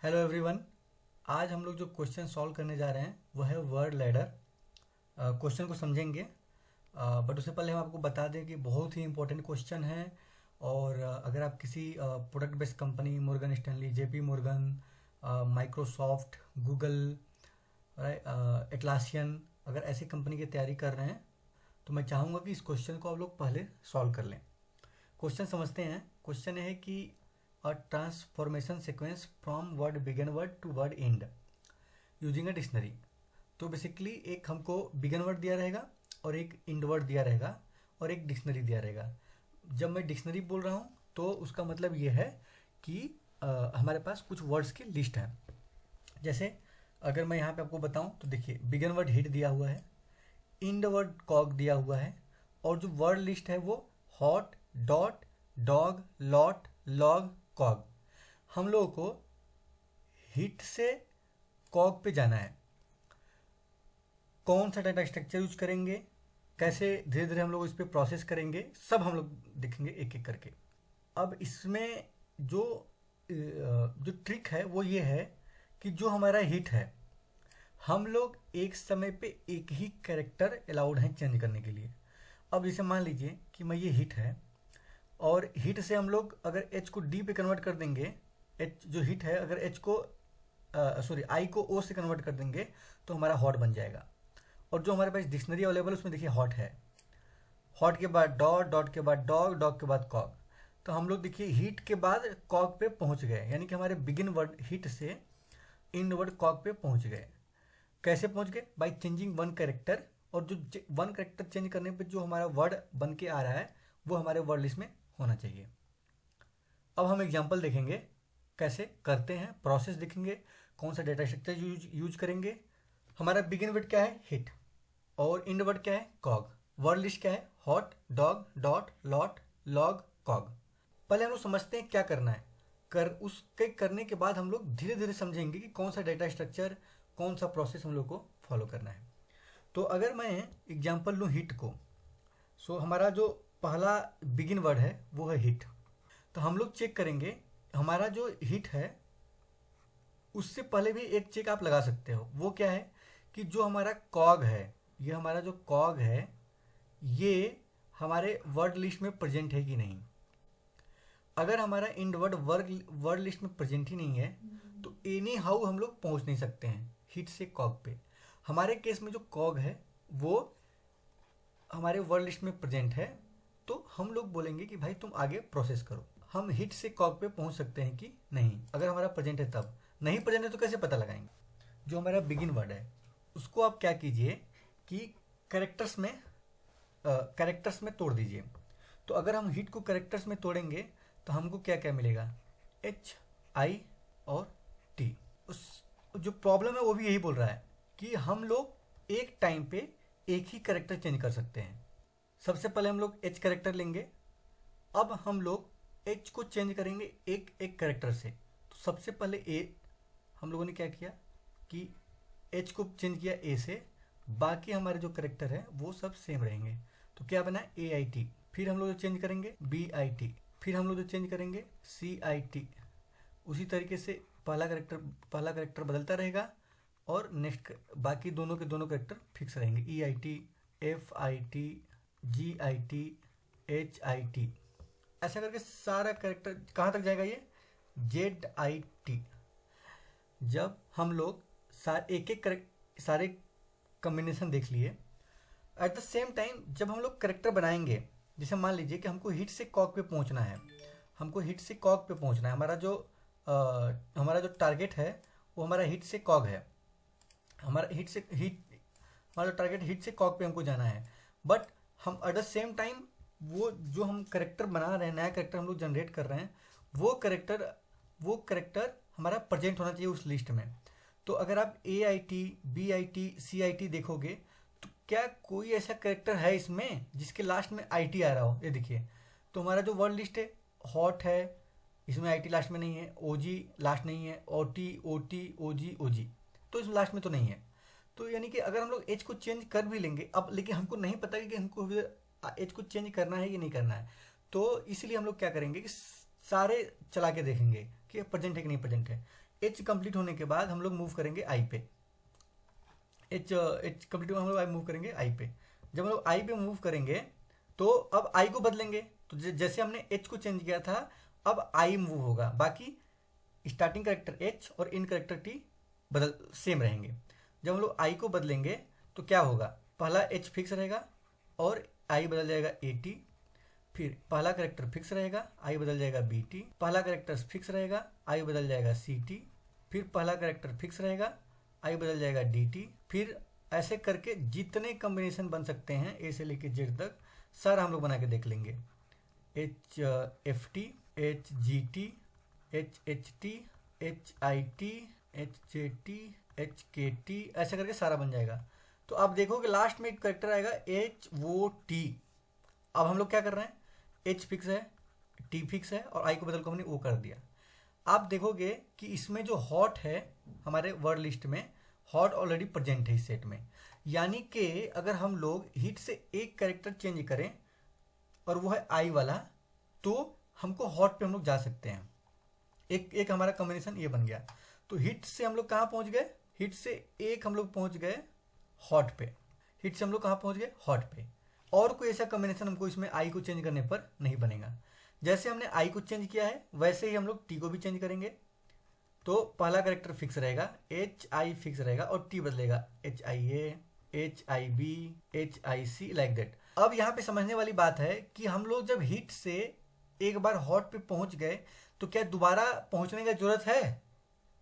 Hello everyone. आज हम लोग जो क्वेश्चन सॉल्व करने जा रहे हैं वो है वर्ड लैडर। क्वेश्चन को समझेंगे, बट उससे पहले हम आपको बता दें कि बहुत ही इंपॉर्टेंट क्वेश्चन है। और अगर आप किसी product based company, Morgan Stanley, JP Morgan, Microsoft, Google, Atlassian, अगर ऐसी कंपनी की तैयारी कर रहे हैं तो मैं चाहूँगा कि इस क्वेश्चन को आप लोग पहले सॉल्व कर लें। क्वेश्चन समझते हैं। क्वेश्चन है कि a transformation sequence from word begin word to word end using a dictionary. तो बेसिकली एक हमको बिगन वर्ड दिया रहेगा और एक एंड वर्ड दिया रहेगा और एक डिक्शनरी दिया रहेगा। जब मैं डिक्शनरी बोल रहा हूँ तो उसका मतलब ये है कि हमारे पास कुछ वर्ड्स की लिस्ट है। जैसे अगर मैं यहाँ पे आपको बताऊँ तो देखिए, बिगन वर्ड हिट दिया हुआ है, एंड वर्ड कॉग दिया हुआ है, और जो वर्ड लिस्ट है वो hot, dot, dog, lot, log, कॉग। हम लोगों को हिट से कॉग पे जाना है। कौन सा डाटा स्ट्रक्चर यूज करेंगे, कैसे धीरे धीरे हम लोग इस पर प्रोसेस करेंगे, सब हम लोग देखेंगे एक एक करके। अब इसमें जो ट्रिक है वो ये है कि जो हमारा हिट है, हम लोग एक समय पे एक ही कैरेक्टर अलाउड है चेंज करने के लिए। अब जैसे मान लीजिए कि मैं ये हिट है, और हिट से हम लोग अगर एच को डी पे कन्वर्ट कर देंगे, एच जो हिट है अगर एच को आई को ओ से कन्वर्ट कर देंगे तो हमारा हॉट बन जाएगा। और जो हमारे पास डिक्शनरी अवेलेबल है उसमें देखिए हॉट है, हॉट के बाद डॉट, डॉट के बाद डॉग, डॉग के बाद कॉग। तो हम लोग देखिए हिट के बाद कॉग पे पहुंच गए, यानी कि हमारे बिगिन वर्ड हिट से इन वर्ड कॉग पे पहुंच गए। कैसे पहुंच गए? By changing one character. और जो वन कैरेक्टर चेंज करने पे जो हमारा वर्ड बन के आ रहा है वो हमारे वर्ड लिस्ट में होना चाहिए। अब हम एग्जाम्पल देखेंगे कैसे करते हैं, प्रोसेस देखेंगे, कौन सा डेटा स्ट्रक्चर यूज करेंगे। हमारा बिगिन वर्ड क्या है? हिट। और एंड वर्ड क्या है? कॉग। वर्ड लिस्ट क्या है? Hot, dog, dot, lot, log, कॉग। पहले हम लोग समझते हैं क्या करना है। उसके करने के बाद हम लोग धीरे धीरे समझेंगे कि कौन सा डेटा स्ट्रक्चर, कौन सा प्रोसेस हम लोग को फॉलो करना है। तो अगर मैं एग्जाम्पल लूँ हिट को, सो हमारा जो पहला बिगिन वर्ड है वो है हिट। तो हम लोग चेक करेंगे हमारा जो हिट है, उससे पहले भी एक चेक आप लगा सकते हो। वो क्या है कि जो हमारा कॉग है, ये हमारा जो कॉग है ये हमारे वर्ड लिस्ट में प्रेजेंट है कि नहीं। अगर हमारा इंड वर्ड वर्ड लिस्ट में प्रेजेंट ही नहीं है तो एनी हाउ हम लोग पहुंच नहीं सकते हैं हिट से कॉग पे। हमारे केस में जो कॉग है वो हमारे वर्ड लिस्ट में प्रेजेंट है, तो हम लोग बोलेंगे कि भाई तुम आगे प्रोसेस करो। हम हिट से कॉग पे पहुंच सकते हैं कि नहीं, अगर हमारा प्रेजेंट है तब। नहीं प्रेजेंट है तो कैसे पता लगाएंगे? जो हमारा बिगिन वर्ड है उसको आप क्या कीजिए कि कैरेक्टर्स में तोड़ दीजिए। तो अगर हम हिट को कैरेक्टर्स में तोड़ेंगे तो हमको क्या क्या मिलेगा? एच, आई और टी। उस जो प्रॉब्लम है वो भी यही बोल रहा है कि हम लोग एक टाइम पे एक ही कैरेक्टर चेंज कर सकते हैं। सबसे पहले हम लोग एच कैरेक्टर लेंगे। अब हम लोग एच को चेंज करेंगे एक एक कैरेक्टर से। तो सबसे पहले ए हम लोगों ने क्या किया कि एच को चेंज किया ए से, बाकी हमारे जो कैरेक्टर है वो सब सेम रहेंगे। तो क्या बना? ए आई टी। फिर हम लोग जो चेंज करेंगे बी आई टी, फिर हम लोग जो चेंज करेंगे सी आई टी। उसी तरीके से पहला कैरेक्टर बदलता रहेगा और नेक्स्ट बाकी दोनों के दोनों कैरेक्टर फिक्स रहेंगे। E I T, F I T, G I T, H I T, ऐसा करके सारा कैरेक्टर कहाँ तक जाएगा? ये जेड आई टी। जब हम लोग एक एक सारे कॉम्बिनेशन देख लिए, एट द सेम टाइम जब हम लोग करेक्टर बनाएंगे, जैसे मान लीजिए कि हमको हिट से कॉग पे पहुंचना है, हमको हिट से कॉग पे पहुंचना है। हमारा जो टारगेट है वो हमारा हिट से कॉग है। हमारा टारगेट हिट से कॉग पे हमको जाना है। बट हम एट द सेम टाइम वो जो हम करेक्टर बना रहे हैं, नया करेक्टर हम लोग जनरेट कर रहे हैं, वो करेक्टर हमारा प्रेजेंट होना चाहिए उस लिस्ट में। तो अगर आप A I T, B I T, C I T देखोगे तो क्या कोई ऐसा करेक्टर है इसमें जिसके लास्ट में आई टी आ रहा हो? ये देखिए, तो हमारा जो वर्ड लिस्ट है हॉट है, इसमें आई टी लास्ट में नहीं है, ओ जी लास्ट नहीं है, ओ टी, ओ टी, ओ जी, ओ जी, तो इस लास्ट में तो नहीं है। तो यानी कि अगर हम लोग एच को चेंज कर भी लेंगे अब, लेकिन हमको नहीं पता कि हमको एच को चेंज करना है कि नहीं करना है, तो इसलिए हम लोग क्या करेंगे कि सारे चला के देखेंगे कि प्रेजेंट है कि नहीं प्रेजेंट है। एच कंप्लीट होने के बाद हम लोग मूव करेंगे आई पे। एच कंप्लीट हम लोग मूव करेंगे आई पे। जब हम लोग आई पे मूव करेंगे तो अब आई को बदलेंगे। तो जैसे हमने एच को चेंज किया था, अब आई मूव होगा, बाकी स्टार्टिंग करेक्टर एच और इन करेक्टर टी बदल सेम रहेंगे। जब हम लोग आई को बदलेंगे तो क्या होगा, पहला एच फिक्स रहेगा और आई बदल जाएगा ए टी। फिर पहला करेक्टर फिक्स रहेगा, आई बदल जाएगा बी टी। पहला करेक्टर फिक्स रहेगा, आई बदल जाएगा सी टी। फिर पहला करेक्टर फिक्स रहेगा, आई बदल जाएगा डी टी। फिर ऐसे करके जितने कॉम्बिनेशन बन सकते हैं ए से लेके जेड तक सारा हम लोग बना के देख लेंगे। H F T, H G T, H T, H I T, H J T, H के टी, ऐसा करके सारा बन जाएगा। तो आप देखोगे लास्ट में एक करेक्टर आएगा एच वो टी। अब हम लोग क्या कर रहे हैं, एच फिक्स है, टी फिक्स है और आई को बदल को हमने ओ कर दिया। आप देखोगे कि इसमें जो हॉट है हमारे वर्ड लिस्ट में, हॉट ऑलरेडी प्रेजेंट है इस सेट में। यानी कि अगर हम लोग हिट से एक कैरेक्टर चेंज करें और वो है आई वाला, तो हमको हॉट पे हम लोग जा सकते हैं। एक हमारा कॉम्बिनेशन ये बन गया। तो हिट से हम लोग कहाँ पहुंच गए, हिट से एक हम लोग पहुंच गए हॉट पे। हिट से हम लोग कहाँ पहुंच गए, हॉट पे। और कोई ऐसा कॉम्बिनेशन हमको इसमें आई को चेंज करने पर नहीं बनेगा। जैसे हमने आई को चेंज किया है वैसे ही हम लोग टी को भी चेंज करेंगे। तो पहला करेक्टर फिक्स रहेगा, एच आई फिक्स रहेगा और टी बदलेगा, H I A, H I B, H I C, like that. अब यहाँ पे समझने वाली बात है कि हम लोग जब हिट से एक बार हॉट पे पहुंच गए तो क्या दोबारा पहुंचने की जरूरत है?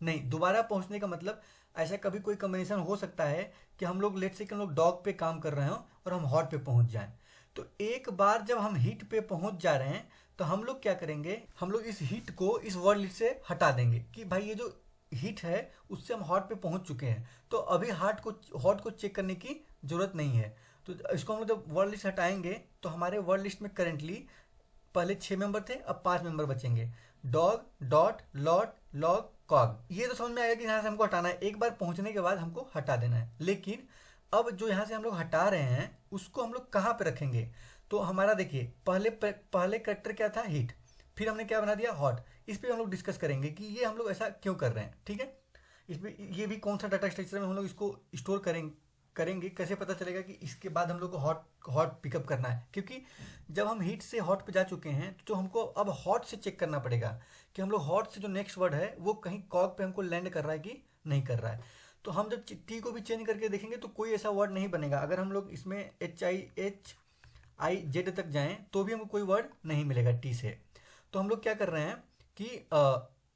नहीं। दोबारा पहुंचने का मतलब ऐसा कभी कोई कॉम्बिनेशन हो सकता है कि हम लोग लेट से कि हम लोग डॉग पे काम कर रहे हो और हम हॉट पे पहुंच जाएं। तो एक बार जब हम हिट पे पहुंच जा रहे हैं तो हम लोग क्या करेंगे, हम लोग इस हिट को इस वर्ड लिस्ट से हटा देंगे कि भाई ये जो हिट है उससे हम हॉट पे पहुंच चुके हैं, तो अभी हॉट को चेक करने की जरूरत नहीं है। तो इसको हम लोग जब वर्ड लिस्ट हटाएंगे तो हमारे वर्ड लिस्ट में करेंटली पहले 6 मेंबर थे, अब 5 मेंबर बचेंगे। Dog, dot, lot, log, कॉग। ये तो समझ में आएगा कि यहाँ से हमको हटाना है, एक बार पहुंचने के बाद हमको हटा देना है। लेकिन अब जो यहाँ से हम लोग हटा रहे हैं उसको हम लोग कहाँ पे रखेंगे, तो हमारा देखिए पहले करेक्टर क्या था, हिट, फिर हमने क्या बना दिया, हॉट। इस पर हम लोग डिस्कस करेंगे कि ये हम लोग ऐसा क्यों कर रहे हैं। ठीक है, इस पर ये भी कौन सा डाटा स्ट्रक्चर में हम लोग इसको स्टोर करेंगे, कैसे पता चलेगा कि इसके बाद हम लोग को हॉट पिकअप करना है। क्योंकि जब हम हिट से हॉट पे जा चुके हैं तो हमको अब हॉट से चेक करना पड़ेगा कि हम लोग हॉट से जो नेक्स्ट वर्ड है वो कहीं कॉग पे हमको लैंड कर रहा है कि नहीं कर रहा है। तो हम जब टी को भी चेंज करके देखेंगे तो कोई ऐसा वर्ड नहीं बनेगा। अगर हम लोग इसमें एच आई जेड तक जाएं तो भी हमको कोई वर्ड नहीं मिलेगा टी से। तो हम लोग क्या कर रहे हैं कि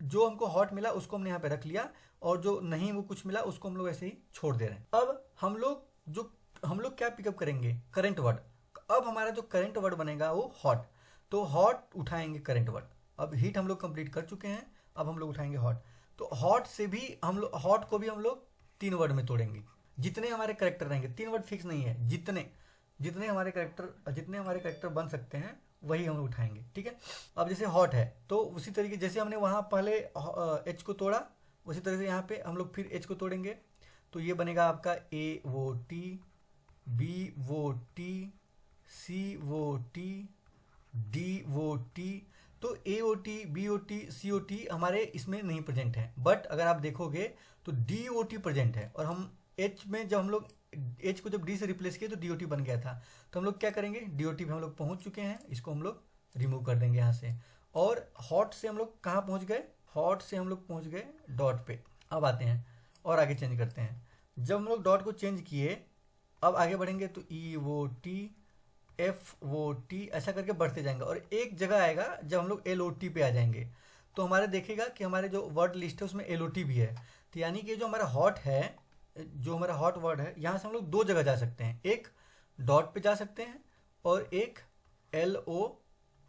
जो हमको हॉट मिला उसको हमने यहाँ पे रख लिया और जो नहीं वो कुछ मिला उसको हम लोग ऐसे ही छोड़ दे रहे हैं। अब हम लोग क्या पिकअप करेंगे, करंट वर्ड। अब हमारा जो करंट वर्ड बनेगा वो हॉट, तो हॉट उठाएंगे करंट वर्ड। अब हिट हम लोग कंप्लीट कर चुके हैं, अब हम लोग उठाएंगे हॉट। तो हॉट से भी हम लोग हॉट को भी हम लोग 3 वर्ड में तोड़ेंगे। जितने हमारे करेक्टर रहेंगे, 3 वर्ड फिक्स नहीं है, जितने हमारे करेक्टर बन सकते हैं वही हम उठाएंगे। ठीक है, अब जैसे हॉट है तो उसी तरीके जैसे हमने वहां पहले एच को तोड़ा उसी तरह से यहाँ पे हम लोग फिर एच को तोड़ेंगे। तो ये बनेगा आपका ए वो टी, बी वो टी, सी वो टी, डी वो टी। तो A O T, B O T, C O T हमारे इसमें नहीं प्रेजेंट है, बट अगर आप देखोगे तो डी ओ टी प्रेजेंट है। और हम एच में जब हम लोग एच को जब डी से रिप्लेस किए तो डी ओ टी बन गया था। तो हम लोग क्या करेंगे, डी ओ टी पे हम लोग पहुंच चुके हैं, इसको हम लोग रिमूव कर देंगे यहाँ से। और हॉट से हम लोग कहाँ पहुंच गए, हॉट से हम लोग पहुंच गए डॉट पे। अब आते हैं और आगे चेंज करते हैं। जब हम लोग डॉट को चेंज किए अब आगे बढ़ेंगे तो ई वो टी, एफ वो टी, ऐसा करके बढ़ते जाएंगे और एक जगह आएगा जब हम लोग एल ओ टी पे आ जाएंगे तो हमारे देखेगा कि हमारे जो वर्ड लिस्ट है उसमें एल ओ टी भी है। तो यानी कि जो हमारा हॉट है, जो हमारा हॉट वर्ड है, यहाँ से हम लोग 2 जगह जा सकते हैं, एक डॉट पे जा सकते हैं और एक एल ओ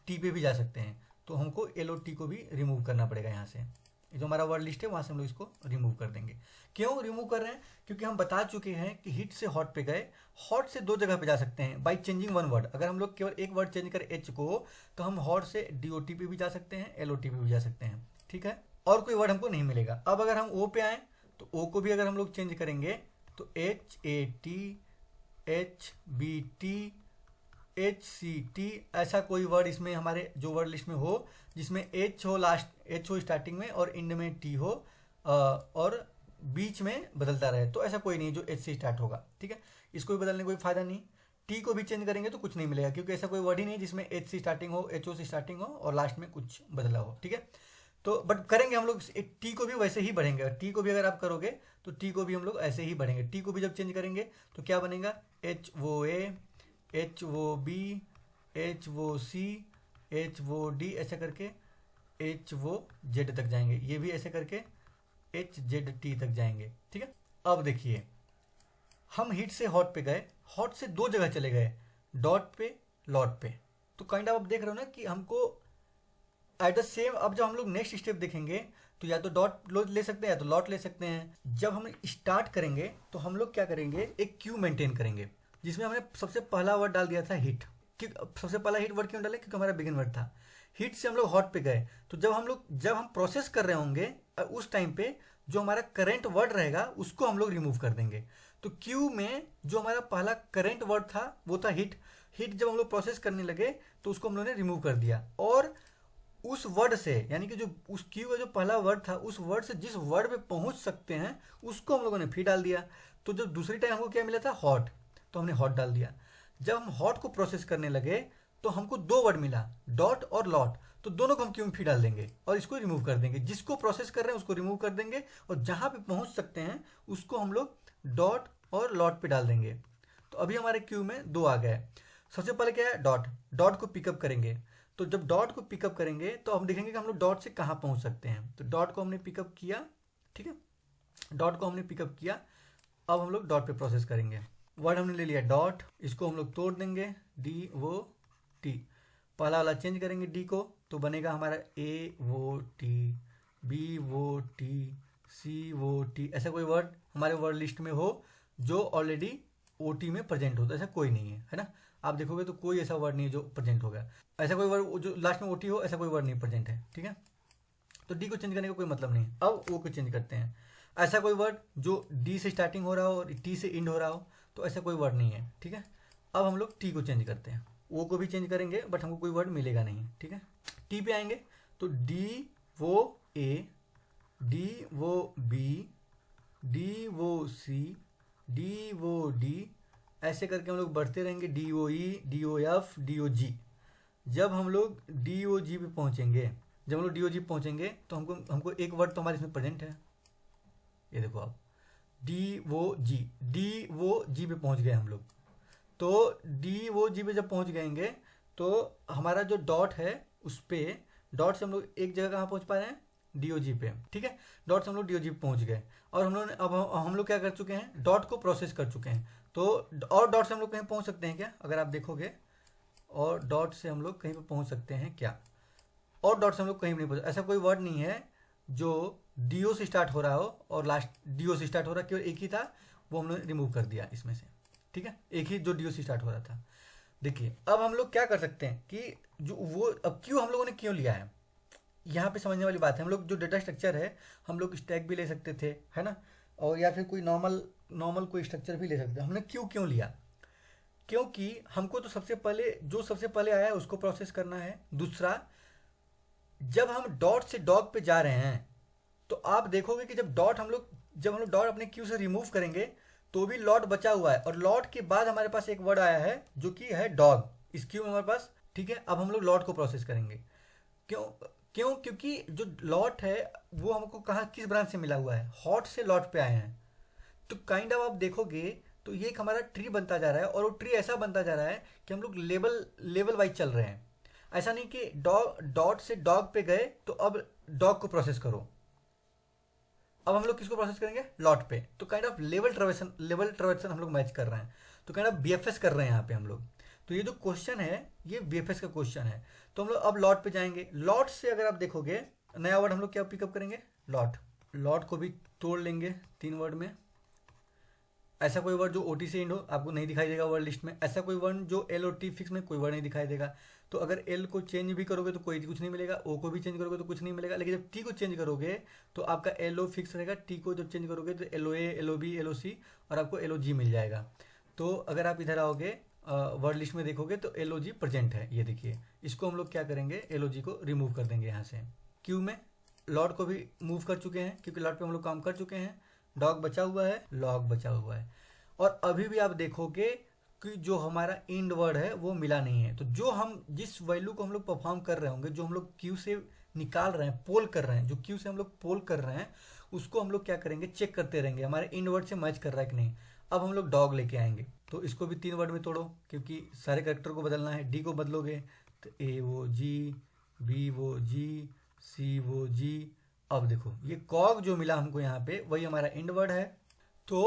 टी पे भी जा सकते हैं। तो हमको एल ओ टी को भी रिमूव करना पड़ेगा यहाँ से। जो हमारा वर्ड लिस्ट है वहाँ से हम लोग इसको रिमूव कर देंगे। क्यों रिमूव कर रहे हैं, क्योंकि हम बता चुके हैं कि हिट से हॉट पे गए, हॉट से 2 जगह पे जा सकते हैं बाई चेंजिंग 1 वर्ड। अगर हम लोग केवल एक वर्ड चेंज करें एच को तो हम हॉट से डी ओ टी पे भी जा सकते हैं, एल ओ टी पे भी जा सकते हैं। ठीक है, और कोई वर्ड हमको नहीं मिलेगा। अब अगर हम ओ पे आए तो ओ को भी अगर हम लोग चेंज करेंगे तो H A T, H B T, H C T, ऐसा कोई वर्ड इसमें हमारे जो वर्ड लिस्ट में हो जिसमें एच हो लास्ट, एच हो स्टार्टिंग में और एंड में टी हो, और बीच में बदलता रहे, तो ऐसा कोई नहीं जो एच से स्टार्ट होगा, ठीक है। इसको भी बदलने कोई फायदा नहीं। टी को भी चेंज करेंगे तो कुछ नहीं मिलेगा, क्योंकि ऐसा कोई वर्ड ही नहीं जिसमें एच से स्टार्टिंग हो, एच ओ से स्टार्टिंग हो और लास्ट में कुछ बदला हो, ठीक है। तो बट करेंगे हम लोग एक टी को भी वैसे ही बढ़ेंगे, टी को भी अगर आप करोगे तो टी को भी हम लोग ऐसे ही बढ़ेंगे। टी को भी जब चेंज करेंगे तो क्या बनेगा, एच वो ए, एच वो बी, एच वो सी, एच वो डी, ऐसा करके एच वो जेड तक जाएंगे। ये भी ऐसे करके एच जेड टी तक जाएंगे, ठीक है। अब देखिए हम हीट से हॉट पे गए, हॉट से दो जगह चले गए, डॉट पे लॉट पे। तो काइंड ऑफ आप देख रहे हो ना कि हमको एट द सेम, अब जब हम लोग नेक्स्ट स्टेप देखेंगे तो या तो डॉट ले सकते हैं या तो लॉट ले सकते हैं। जब हम स्टार्ट करेंगे तो हम लोग क्या करेंगे, एक क्यू मेंटेन करेंगे जिसमें हमने सबसे पहला वर्ड डाल दिया था हिट। सबसे पहला हिट वर्ड क्यों डाले, क्योंकि हमारा बिगिन वर्ड था। हिट से हम लोग हॉट पे गए, तो जब हम प्रोसेस कर रहे होंगे उस टाइम पे जो हमारा करेंट वर्ड रहेगा उसको हम लोग रिमूव कर देंगे। तो क्यू में जो हमारा पहला करेंट वर्ड था वो था हिट। हिट जब हम लोग प्रोसेस करने लगे तो उसको हम लोगों ने रिमूव कर दिया, और उस वर्ड से, यानी कि जो उस क्यू का जो पहला वर्ड था उस वर्ड से जिस वर्ड पे पहुंच सकते हैं उसको हम लोगों ने फिर डाल दिया। तो जब दूसरी टाइम हमको क्या मिला था, हॉट, तो हमने हॉट डाल दिया। जब हम हॉट को प्रोसेस करने लगे तो हमको दो वर्ड मिला, डॉट और लॉट, तो दोनों को हम क्यू में फिर डाल देंगे और इसको रिमूव कर देंगे। जिसको प्रोसेस कर रहे हैं उसको रिमूव कर देंगे, और जहां पे पहुंच सकते हैं उसको हम लोग डॉट और लॉट पे डाल देंगे। तो अभी हमारे क्यू में दो आ गए। सबसे पहले क्या है, डॉट। डॉट को पिकअप करेंगे, तो जब डॉट को पिकअप करेंगे तो हम देखेंगे कि हम लोग डॉट से कहाँ पहुंच सकते हैं। तो डॉट को हमने पिकअप किया, ठीक है, डॉट को हमने पिकअप किया। अब हम लोग डॉट पे प्रोसेस करेंगे। वर्ड हमने ले लिया डॉट, इसको हम लोग तोड़ देंगे, डी वो टी, पहला वाला चेंज करेंगे डी को, तो बनेगा हमारा ए वो टी, बी वो टी, सी वो टी। ऐसा कोई वर्ड हमारे वर्ड लिस्ट में हो जो ऑलरेडी ओ टी में प्रेजेंट हो, तो ऐसा कोई नहीं है ना। आप देखोगे तो कोई ऐसा वर्ड नहीं है जो प्रेजेंट होगा, ऐसा कोई वर्ड जो लास्ट में ओ टी हो, ऐसा कोई वर्ड नहीं प्रेजेंट है, ठीक है। तो डी को चेंज करने का कोई मतलब नहीं। अब ओ को चेंज करते हैं, ऐसा कोई वर्ड जो डी से स्टार्टिंग हो रहा हो और टी से एंड हो रहा हो, तो ऐसा कोई वर्ड नहीं है, ठीक है। अब हम लोग टी को चेंज करते हैं, ओ को भी चेंज करेंगे बट हमको कोई वर्ड मिलेगा नहीं, ठीक है। टी पे आएंगे तो डी वो ए, डी वो बी, डी वो सी, डी वो डी, ऐसे करके हम लोग बढ़ते रहेंगे, D O E, D O F, D O G. जब हम लोग डी ओ जी पे पहुंचेंगे, जब हम लोग डी ओ जी पहुंचेंगे तो हमको एक वर्ड तो हमारे इसमें प्रेजेंट है, ये देखो आप, डी वो जी। डी वो जी पे पहुंच गए हम लोग। तो डी वो जी पे जब पहुंच गएंगे तो हमारा जो डॉट है उस पे, डॉट से हम लोग एक जगह कहाँ पहुंच पा रहे हैं, डीओजी पे, ठीक है। डॉट से हम लोग डीओजी पे पहुंच गए, और हम लोग अब हम लोग क्या कर चुके हैं, डॉट को प्रोसेस कर चुके हैं। तो और डॉट से हम लोग कहीं पहुंच सकते हैं क्या, अगर आप देखोगे, और डॉट से हम लोग कहीं पे पहुंच सकते हैं क्या, और डॉट से हम लोग कहीं भी नहीं पहुंच। ऐसा कोई वर्ड नहीं है जो डीओ से स्टार्ट हो रहा हो और लास्ट डीओ से स्टार्ट हो रहा, केवल एक ही था, वो हम लोग रिमूव कर दिया इसमें से, ठीक है। एक ही जो डीओ से स्टार्ट हो रहा था। देखिए अब हम लोग क्या कर सकते हैं कि जो वो, अब क्यों हम लोगों ने क्यों लिया है, यहाँ पे समझने वाली बात है। हम लोग जो डेटा स्ट्रक्चर है हम लोग स्टैक भी ले सकते थे, है ना, और या फिर कोई नॉर्मल कोई स्ट्रक्चर भी ले सकते हैं। हमने क्यों लिया, क्योंकि हमको तो सबसे पहले आया है उसको प्रोसेस करना है। दूसरा, जब हम डॉट से डॉग पे जा रहे हैं तो आप देखोगे कि जब हम लोग डॉट अपने क्यू से रिमूव करेंगे तो भी लॉट बचा हुआ है, और लॉट के बाद हमारे पास एक वर्ड आया है जो कि है डॉग इस क्यू में हमारे पास, ठीक है। अब हम लोग लॉट को प्रोसेस करेंगे। क्योंकि जो लॉट है वो हमको कहाँ, किस ब्रांच से मिला हुआ है, हॉट से लॉट पे आए हैं। तो काइंड ऑफ आप देखोगे तो ये एक हमारा ट्री बनता जा रहा है, और वो ट्री ऐसा बनता जा रहा है कि हम लोग लेवल वाइज चल रहे हैं। ऐसा नहीं कि डॉट से डॉग पे गए तो अब डॉग को प्रोसेस करो, अब हम लोग किसको प्रोसेस करेंगे, लॉट पे। तो काइंड ऑफ लेवल ट्रांजैक्शन हम लोग मैच कर रहे हैं, तो काइंड ऑफ बीएफएस कर रहे हैं यहाँ पे हम लोग। तो ये जो क्वेश्चन है ये बीएफएस का क्वेश्चन है। तो हम लोग अब लॉट पे जाएंगे। लॉट से अगर आप देखोगे नया वर्ड हम लोग क्या पिकअप करेंगे, लॉट। लॉट को भी तोड़ लेंगे 3 वर्ड में। ऐसा कोई वर्ड जो ओटी से एंड हो आपको नहीं दिखाई देगा वर्ड लिस्ट में। ऐसा कोई वर्ड जो एल और टी फिक्स में कोई वर्ड नहीं दिखाई देगा। तो अगर एल को चेंज भी करोगे तो कोई कुछ नहीं मिलेगा, ओ को भी चेंज करोगे तो कुछ नहीं मिलेगा। लेकिन जब टी को चेंज करोगे तो आपका एल ओ फिक्स रहेगा, टी को जब चेंज करोगे तो L O A, L O B, L O C, और आपको एल ओ जी मिल जाएगा। तो अगर आप इधर आओगे वर्ड लिस्ट में देखोगे तो एल ओ जी प्रेजेंट है, ये देखिए। इसको हम लोग क्या करेंगे, एल ओ जी को रिमूव कर देंगे यहाँ से। क्यू में लॉर्ड को भी मूव कर चुके हैं क्योंकि लॉर्ड पे हम लोग काम कर चुके हैं। डॉग बचा हुआ है, लॉग बचा हुआ है। और अभी भी आप देखोगे कि जो हमारा इंड वर्ड है वो मिला नहीं है। तो जो हम जिस वैल्यू को हम लोग परफॉर्म कर रहे होंगे, जो हम लोग क्यू से निकाल रहे हैं, पोल कर रहे हैं, जो क्यू से हम लोग पोल कर रहे हैं, उसको हम लोग क्या करेंगे, चेक करते रहेंगे हमारे इंड वर्ड से मैच कर रहा है कि नहीं। अब हम लोग डॉग लेके आएंगे, तो इसको भी 3 वर्ड में तोड़ो क्योंकि सारे कैरेक्टर को बदलना है। डी को बदलोगे तो ए वो जी, बी वो जी, सी वो जी। अब देखो ये कॉग जो मिला हमको यहाँ पे वही हमारा इंड वर्ड है। तो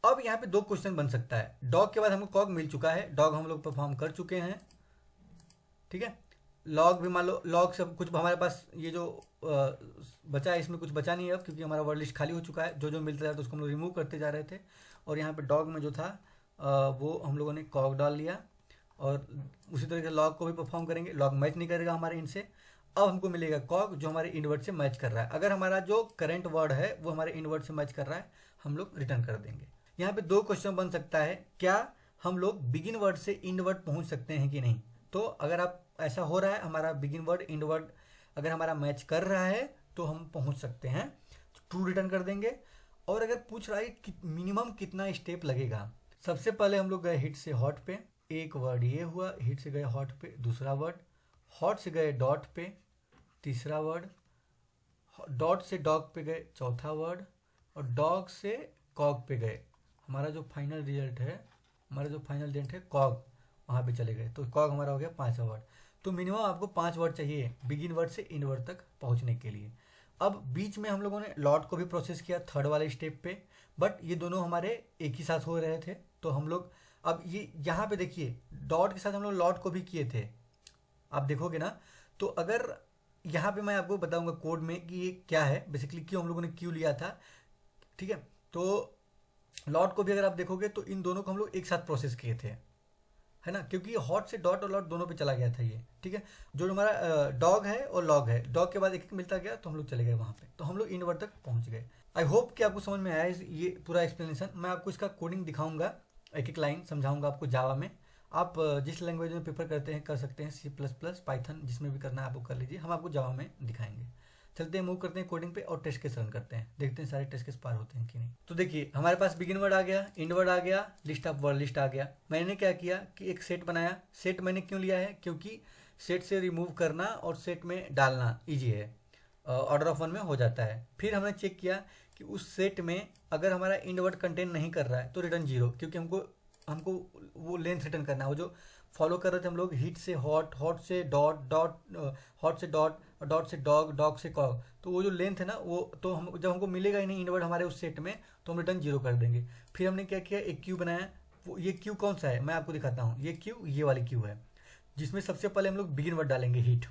अब यहाँ पे 2 क्वेश्चन बन सकता है। डॉग के बाद हमको कॉग मिल चुका है, डॉग हम लोग परफॉर्म कर चुके हैं, ठीक है। लॉग भी मान लो, लॉग से कुछ हमारे पास ये जो बचा है इसमें कुछ बचा नहीं है अब, क्योंकि हमारा वर्ड लिस्ट खाली हो चुका है। जो जो मिलता है तो उसको हम लोग रिमूव करते जा रहे थे। और यहाँ पे डॉग में जो था वो हम लोगों ने कॉग डाल लिया। और उसी तरह से लॉग को भी परफॉर्म करेंगे, लॉग मैच नहीं करेगा हमारे इनसे। अब हमको मिलेगा कॉग जो हमारे इनवर्ड से मैच कर रहा है। अगर हमारा जो करंट वर्ड है वो हमारे इनवर्ड से मैच कर रहा है, हम लोग रिटर्न कर देंगे। यहाँ पे 2 क्वेश्चन बन सकता है, क्या हम लोग बिगिन वर्ड से इंड वर्ड पहुंच सकते हैं कि नहीं। तो अगर आप ऐसा हो रहा है, हमारा बिगिन वर्ड इंड वर्ड अगर हमारा मैच कर रहा है तो हम पहुंच सकते हैं, ट्रू रिटर्न कर देंगे। और अगर पूछ रहा है कि मिनिमम कितना स्टेप लगेगा, सबसे पहले हम लोग गए हिट से हॉट पे, एक वर्ड ये हुआ, हिट से गए हॉट पे दूसरा वर्ड, हॉट से गए डॉट पे तीसरा वर्ड, डॉट से डॉग पे गए चौथा वर्ड, और डॉग से कॉग पे गए। हमारा जो फाइनल रिजल्ट है कॉग, वहाँ पे चले गए, तो कॉग हमारा हो गया 5वां वर्ड। तो मिनिमम आपको 5 वर्ड चाहिए बिगिन वर्ड से इन वर्ड तक पहुँचने के लिए। अब बीच में हम लोगों ने लॉट को भी प्रोसेस किया 3rd वाले स्टेप पे, बट ये दोनों हमारे एक ही साथ हो रहे थे। तो हम लोग अब ये यहाँ पे देखिए डॉट के साथ हम लोग लॉट को भी किए थे, आप देखोगे ना। तो अगर यहाँ पे मैं आपको बताऊंगा कोड में कि ये क्या है, बेसिकली क्यों हम लोगों ने क्यू लिया था, ठीक है। तो लॉट को भी अगर आप देखोगे तो इन दोनों को हम लोग एक साथ प्रोसेस किए थे, है ना, क्योंकि हॉट से डॉट और लॉट दोनों पे चला गया था ये, ठीक है। जो हमारा डॉग है और लॉग है, डॉग के बाद एक एक मिलता गया तो हम लोग चले गए वहाँ पे, तो हम लोग इन वर्ड तक पहुँच गए। आई होप कि आपको समझ में आया ये पूरा एक्सप्लेनेशन। मैं आपको इसका कोडिंग दिखाऊंगा, एक एक लाइन समझाऊंगा आपको जावा में। आप जिस लैंग्वेज में प्रेफर करते हैं कर सकते हैं, C++, पाइथन, जिसमें भी करना है आपको कर लीजिए, हम आपको जावा में दिखाएंगे। चलते हैं, मूव करते हैं कोडिंग पे और टेस्ट केस रन करते हैं, देखते हैं सारे टेस्ट केस पार होते हैं कि नहीं। तो देखिए हमारे पास बिगिन वर्ड आ गया, इंड वर्ड आ गया, लिस्ट ऑफ वर्ड लिस्ट आ गया। मैंने क्या किया कि एक सेट बनाया। सेट मैंने क्यों लिया है, क्योंकि सेट से रिमूव करना और सेट में डालना ईजी है, ऑर्डर ऑफ 1 में हो जाता है। फिर हमने चेक किया कि उस सेट में अगर हमारा इंड वर्ड कंटेन नहीं कर रहा है तो रिटर्न 0, क्योंकि हमको वो लेंथ रिटर्न करना है, वो जो फॉलो कर रहे थे हम लोग, हिट से हॉट, हॉट से डॉट, हॉट से डॉट, डॉट से डॉग, डॉग से कॉग। तो वो जो लेंथ है ना, वो तो हम जब हमको मिलेगा ही नहीं इंड वर्ड हमारे उस सेट में, तो हम रिटर्न 0 कर देंगे। फिर हमने क्या किया, एक क्यू बनाया। वो ये क्यू कौन सा है मैं आपको दिखाता हूँ। ये क्यू ये वाली क्यू है, जिसमें सबसे पहले हम लोग बिगिन वर्ड डालेंगे हिट,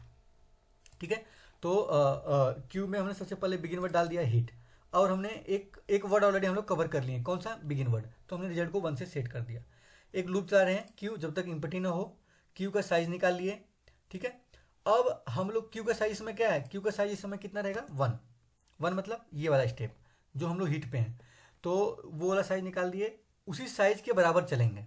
ठीक है। तो क्यू में हमने सबसे पहले बिगिन वर्ड डाल दिया हिट, और हमने एक वर्ड ऑलरेडी हम लोग कवर कर लिए, कौन सा, बिगिन वर्ड। तो हमने रिजल्ट को 1 से सेट कर दिया। एक लूप चला रहे हैं क्यू जब तक इम्पटी ना हो, क्यू का साइज निकाल लिए, ठीक है। अब हम लोग क्यू का साइज इसमें क्या है, क्यू का साइज इस समय कितना रहेगा, 1 मतलब ये वाला स्टेप जो हम लोग हिट पे हैं, तो वो वाला साइज निकाल दिए। उसी साइज के बराबर चलेंगे,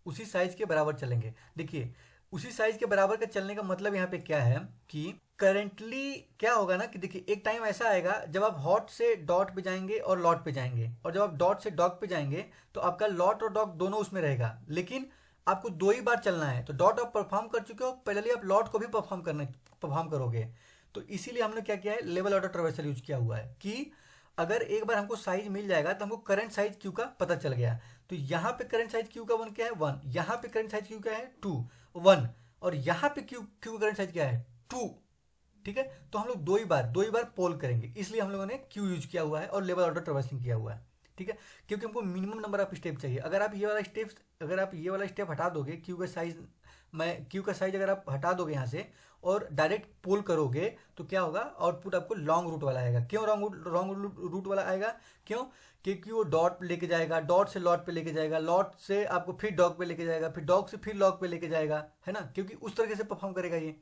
उसी साइज के बराबर चलेंगे। देखिए उसी साइज के बराबर का चलने का मतलब यहाँ पे क्या है कि करेंटली क्या होगा ना कि देखिए एक टाइम ऐसा आएगा जब आप हॉट से डॉट पे जाएंगे और लॉट पे जाएंगे, और जब आप डॉट से डॉग पे जाएंगे तो आपका लॉट और डॉग दोनों उसमें रहेगा, लेकिन आपको 2 ही बार चलना है। तो डॉट आप परफॉर्म कर चुके हो, पहले आप लॉट को भी परफॉर्म करोगे। तो इसीलिए हमने क्या किया है, लेवल ऑर्डर ट्रावर्सल यूज किया हुआ है कि अगर एक बार हमको साइज मिल जाएगा तो हमको करंट साइज क्यू का पता चल गया। तो यहाँ पे करंट साइज क्यू का 1 क्या है, 1, यहाँ पे करंट साइज क्यू क्या है, 2, 1, और यहाँ पे क्यू का करंट साइज क्या है, 2, ठीक है। तो हम लोग 2 ही बार पोल करेंगे, इसलिए हम लोगों ने क्यू यूज किया हुआ है और लेवल ऑर्डर ट्रावर्सिंग किया हुआ है, ठीक है। क्योंकि हमको मिनिमम नंबर ऑफ स्टेप चाहिए। अगर आप ये वाला स्टेप हटा दोगे, क्यू का साइज अगर आप हटा दोगे यहाँ से और डायरेक्ट पोल करोगे तो क्या होगा, आउटपुट आपको लॉन्ग रूट वाला आएगा। क्यों लॉन्ग रूट वाला आएगा, क्यों, क्योंकि वो डॉट लेके जाएगा, डॉट से लॉट पे लेके जाएगा, लॉट से आपको फिर डॉग पे लेके जाएगा, फिर डॉग से फिर लॉग पे लेके जाएगा, है ना, क्योंकि उस तरीके से परफॉर्म करेगा ये।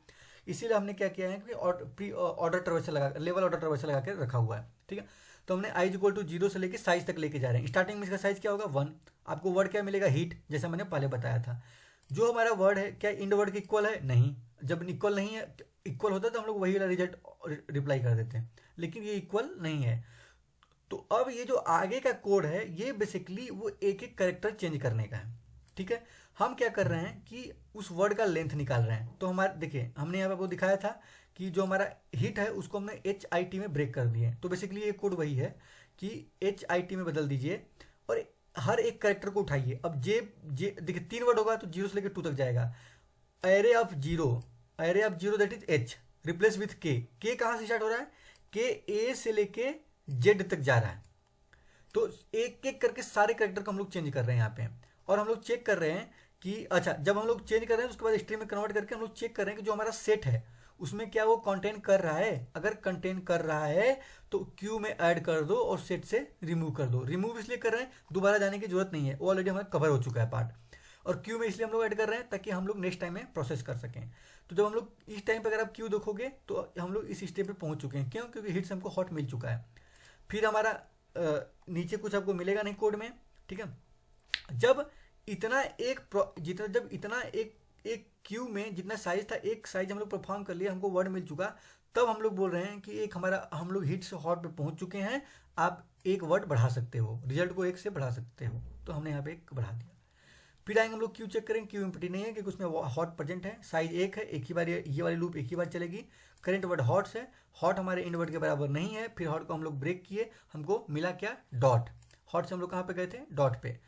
इसीलिए हमने क्या किया है कि order traversal level order traversal लगा के रखा हुआ है, ठीक है। तो हमने i = 0 से लेके साइज तक लेके जा रहे हैं। स्टार्टिंग में इसका साइज क्या होगा, 1। आपको वर्ड क्या मिलेगा, हिट, जैसा मैंने पहले बताया था। जो हमारा वर्ड है क्या इंड वर्ड के इक्वल है, नहीं, जब इक्वल नहीं है, इक्वल होता है तो हम लोग वही वाला रिजल्ट रिप्लाई कर देते हैं, लेकिन ये इक्वल नहीं है। तो अब ये जो आगे का कोड है ये बेसिकली वो एक एक करेक्टर चेंज करने का है। ठीक है, हम क्या कर रहे हैं कि उस वर्ड का लेंथ निकाल रहे हैं। तो हमारे देखिए हमने यहाँ पे आपको दिखाया था कि जो हमारा हिट है उसको हमने HIT में ब्रेक कर दिए। तो बेसिकली ये कोड वही है कि HIT में बदल दीजिए और हर एक करेक्टर को उठाइए। अब जे जे देखिए 3 वर्ड होगा तो 0 से लेकर 2 तक जाएगा। Array of zero, array of zero that is H, replace with के कहाँ से स्टार्ट हो रहा है, के A से लेके Z तक जा रहा है। तो एक एक करके सारे करेक्टर को हम लोग चेंज कर रहे हैं यहाँ पे, और हम लोग चेक कर रहे हैं कि अच्छा जब हम लोग चेंज कर रहे हैं उसके बाद स्ट्रिंग में कन्वर्ट करके हम लोग चेक कर रहे हैं कि जो हमारा सेट है उसमें क्या वो कंटेन कर रहा है। अगर कंटेन कर रहा है तो क्यू में ऐड कर दो और सेट से रिमूव कर दो। रिमूव इसलिए कर रहे हैं दोबारा जाने की जरूरत नहीं है, वो ऑलरेडी हमारा कवर हो चुका है पार्ट। और क्यू में इसलिए हम लोग ऐड कर रहे हैं ताकि हम लोग नेक्स्ट टाइम में प्रोसेस कर सकें। तो जब हम लोग इस टाइम पे अगर आप क्यू देखोगे तो हम लोग इस स्टेप पे पहुंच चुके हैं। क्यों? क्योंकि हिट से हमको हॉट मिल चुका है। फिर हमारा नीचे कुछ आपको मिलेगा नहीं कोड में। ठीक है, जब इतना एक क्यू में जितना साइज था, एक साइज हम लोग परफॉर्म कर लिया, हमको वर्ड मिल चुका, तब हम लोग बोल रहे हैं कि एक हमारा हम लोग हिट से हॉट पे पहुंच चुके हैं। आप एक वर्ड बढ़ा सकते हो, रिजल्ट को एक से बढ़ा सकते हो। तो हमने यहाँ पे एक बढ़ा दिया। फिर आएंगे हम लोग क्यू चेक करेंगे, क्यू एम्प्टी नहीं है क्योंकि उसमें हॉट प्रेजेंट है, साइज एक है, एक ही बार ये वाली लूप एक ही बार चलेगी। करेंट वर्ड हॉट्स है, हॉट हमारे इंड वर्ड के बराबर नहीं है। फिर हॉट को हम लोग ब्रेक किए, हमको मिला क्या, डॉट। हॉट से हम लोग कहाँ पे गए थे, डॉट पे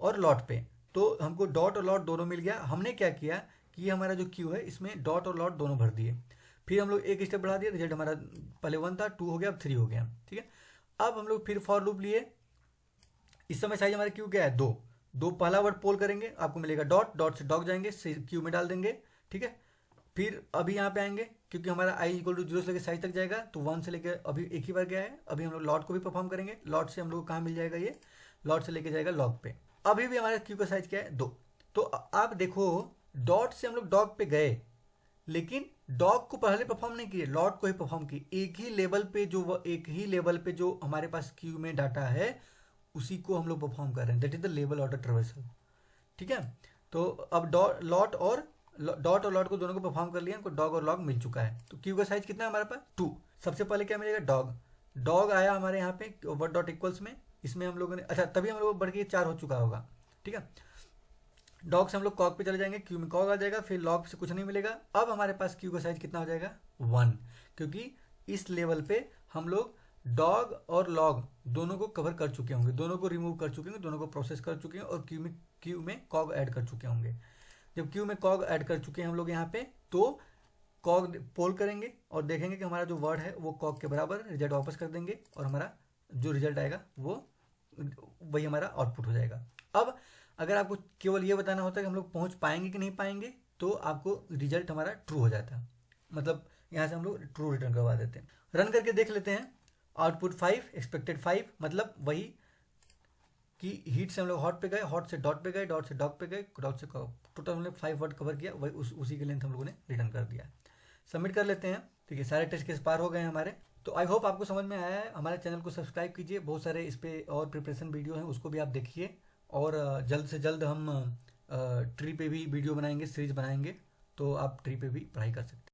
और लॉट पे। तो हमको डॉट और लॉट दोनों मिल गया। हमने क्या किया कि ये हमारा जो क्यू है इसमें डॉट और लॉट दोनों भर दिए। फिर हम लोग एक स्टेप बढ़ा दिया, रिजल्ट हमारा पहले 1 था, 2 हो गया, अब 3 हो गया। ठीक है, अब हम लोग फिर फॉर लूप लिए। इस समय साइज हमारे क्यू क्या है, 2 पहला वर्ड पोल करेंगे, आपको मिलेगा डॉट, डॉट से डॉग जाएंगे, क्यू में डाल देंगे। ठीक है, फिर अभी यहाँ पे आएंगे क्योंकि हमारा i इक्वल टू 0 से लेकर साइज तक जाएगा, तो 1 से लेकर अभी एक ही बार गया है। अभी हम लोग लॉट को भी परफॉर्म करेंगे। लॉट से हम लोग कहाँ मिल जाएगा, ये लॉट से लेके जाएगा लॉग पे। अभी भी हमारा क्यू का साइज क्या है, 2। तो आप देखो डॉट से हम लोग डॉग पे गए, लेकिन डॉग को पहले परफॉर्म नहीं किए, लॉट को ही परफॉर्म किए। एक ही लेवल पे जो हमारे पास क्यू में डाटा है उसी को हम लोग परफॉर्म कर रहे हैं, that is the level order traversal. ठीक है, तो अब डॉट और लॉट को दोनों को परफॉर्म कर लिया, हमको डॉग और लॉग मिल चुका है। तो क्यू का साइज कितना है हमारे पास, 2। सबसे पहले क्या मिलेगा, डॉग। डॉग आया हमारे यहाँ पे वर्ड डॉट इक्वल्स में, इसमें हम लोगों ने अच्छा तभी हम लोग बढ़ के 4 हो चुका होगा। ठीक है, डॉग से हम लोग कॉग पे चले जाएंगे, क्यू में कॉग आ जाएगा, फिर लॉग से कुछ नहीं मिलेगा। अब हमारे पास क्यू का साइज कितना हो जाएगा, 1, क्योंकि इस लेवल पे हम लोग डॉग और लॉग दोनों को कवर कर चुके होंगे, दोनों को रिमूव कर चुके होंगे, दोनों को प्रोसेस कर चुके हैं और क्यू में कॉग ऐड कर चुके होंगे। जब क्यू में कॉग ऐड कर चुके हैं हम लोग यहाँ पे, तो कॉग पोल करेंगे और देखेंगे कि हमारा जो वर्ड है वो कॉग के बराबर, रिजल्ट वापस कर देंगे और हमारा जो रिजल्ट आएगा वो वही हमारा आउटपुट हो जाएगा। अब अगर आपको केवल ये बताना होता है कि हम लोग पहुंच पाएंगे कि नहीं पाएंगे, तो आपको रिजल्ट हमारा ट्रू हो जाता है, मतलब यहाँ से हम लोग ट्रू रिटर्न करवा देते हैं। रन करके देख लेते हैं, आउटपुट 5, एक्सपेक्टेड 5, मतलब वही कि हीट से हम लोग हॉट पे गए, हॉट से डॉट पे गए, डॉट से डॉग पे गए, डॉट से टोटल हमने 5 वर्ड कवर किया, वही उसी के लेंथ हम लोगों ने रिटर्न कर दिया। सबमिट कर लेते हैं। ठीक है, सारे टेस्ट केस पार हो गए हैं हमारे। तो आई होप आपको समझ में आया है। हमारे चैनल को सब्सक्राइब कीजिए, बहुत सारे इस पर और प्रिपरेशन वीडियो हैं, उसको भी आप देखिए। और जल्द से जल्द हम ट्री पे भी वीडियो बनाएंगे, सीरीज बनाएंगे, तो आप ट्री पे भी पढ़ाई कर सकते हैं।